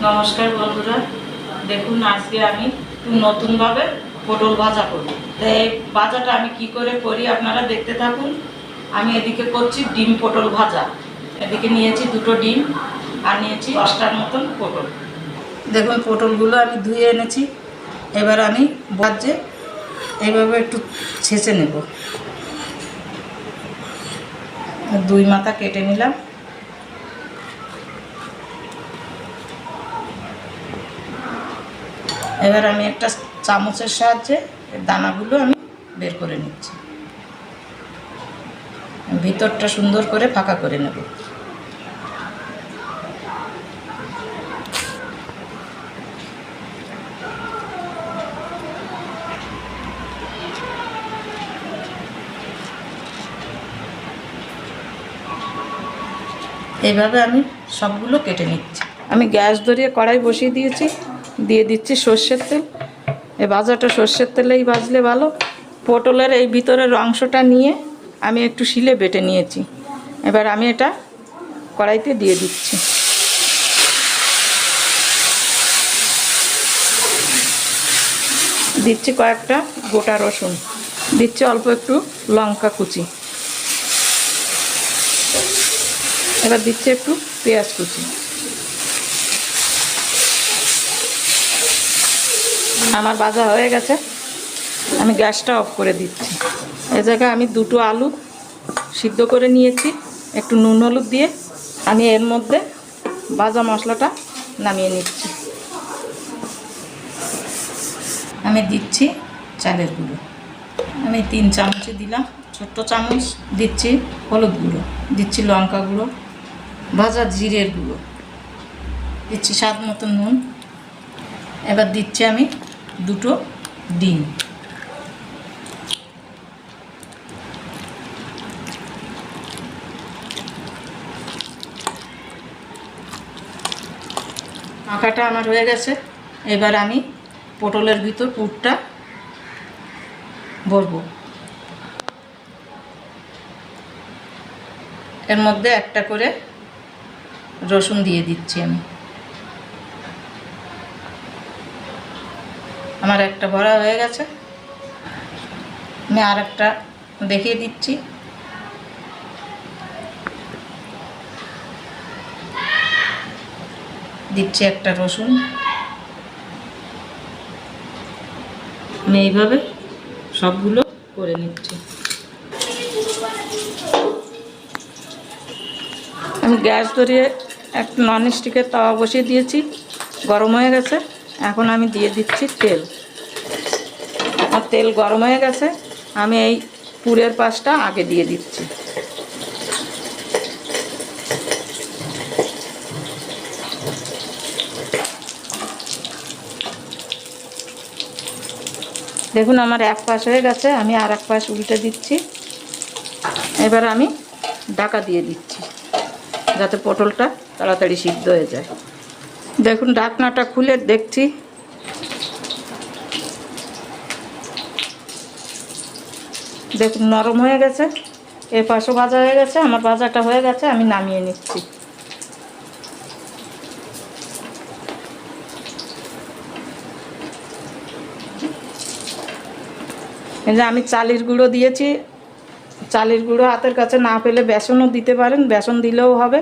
নমস্কার বন্ধুরা, দেখুন আজকে আমি নতুনভাবে পটল ভাজা করব। তো এই ভাজাটা আমি কি করে করি আপনারা দেখতে থাকুন। আমি এদিকে করছি ডিম পটল ভাজা। এদিকে নিয়েছি 2টো ডিম আর নিয়েছি 10টার মতন পটল। দেখুন পটলগুলো আমি ধুয়ে এনেছি। এবার আমি ভাজে এইভাবে একটু ছেঁচে নেব। 2 মাথা কেটে নিলাম। এবার আমি একটা চামচের সাহায্যে দানাগুলো আমি বের করে নিচ্ছি। ভিতরটা সুন্দর করে ফাঁকা করে নেব। এইভাবে আমি সবগুলো কেটে নিচ্ছি। আমি গ্যাস ধরিয়ে কড়াই বসিয়ে দিয়েছি, দিয়ে দিচ্ছি সর্ষের তেল। এই ভাজাটা সর্ষের তেলেই ভাজলে ভালো। পটলের এই ভিতরের অংশটা নিয়ে আমি একটু শিলে বেটে নিয়েছি। এবার আমি এটা কড়াইতে দিয়ে দিচ্ছি। দিচ্ছি কয়েকটা গোটা রসুন, দিচ্ছি অল্প একটু লঙ্কা কুচি, এবার দিচ্ছি একটু পেঁয়াজ কুচি। আমার ভাজা হয়ে গেছে, আমি গ্যাসটা অফ করে দিচ্ছি। এই জায়গায় আমি 2টো আলু সিদ্ধ করে নিয়েছি একটু নুন হলুদ দিয়ে। আমি এর মধ্যে ভাজা মশলাটা নামিয়ে নিচ্ছি। আমি দিচ্ছি চালের গুঁড়ো, আমি 3 চামচই দিলাম। ছোট্ট চামচ দিচ্ছি হলুদ গুঁড়ো, দিচ্ছি লঙ্কা গুঁড়ো, ভাজা জিরের গুঁড়ো, দিচ্ছি স্বাদ মতো নুন। এবার দিচ্ছি আমি 2টো ডিম। মাখাটা আমার হয়ে গেছে। এবার আমি পটলের ভিতর পুরটা ভরবো। এর মধ্যে একটা করে রসুন দিয়ে দিচ্ছি আমি। আমার একটা ভরা হয়ে গেছে, আমি আর একটা দেখিয়ে দিচ্ছি। দিচ্ছি একটা রসুন। আমি এইভাবে সবগুলো করে নিচ্ছি। আমি গ্যাস ধরিয়ে একটা ননস্টিকের তাওয়া বসিয়ে দিয়েছি, গরম হয়ে গেছে। এখন আমি দিয়ে দিচ্ছি তেল। আর তেল গরম হয়ে গেছে, আমি এই পুরের পাশটা আগে দিয়ে দিচ্ছি। দেখুন আমার এক পাশ হয়ে গেছে, আমি আর এক পাশ উল্টে দিচ্ছি। এবার আমি ঢাকা দিয়ে দিচ্ছি যাতে পটলটা তাড়াতাড়ি সিদ্ধ হয়ে যায়। দেখুন ঢাকনাটা খুলে দেখছি, দেখুন নরম হয়ে গেছে। এর পাশও ভাজা হয়ে গেছে, আমার ভাজাটা হয়ে গেছে। আমি নামিয়ে নিচ্ছি। এই যে আমি চালের গুঁড়ো দিয়েছি। চালের গুঁড়ো হাতের কাছে না পেলে বেসনও দিতে পারেন, বেসন দিলেও হবে।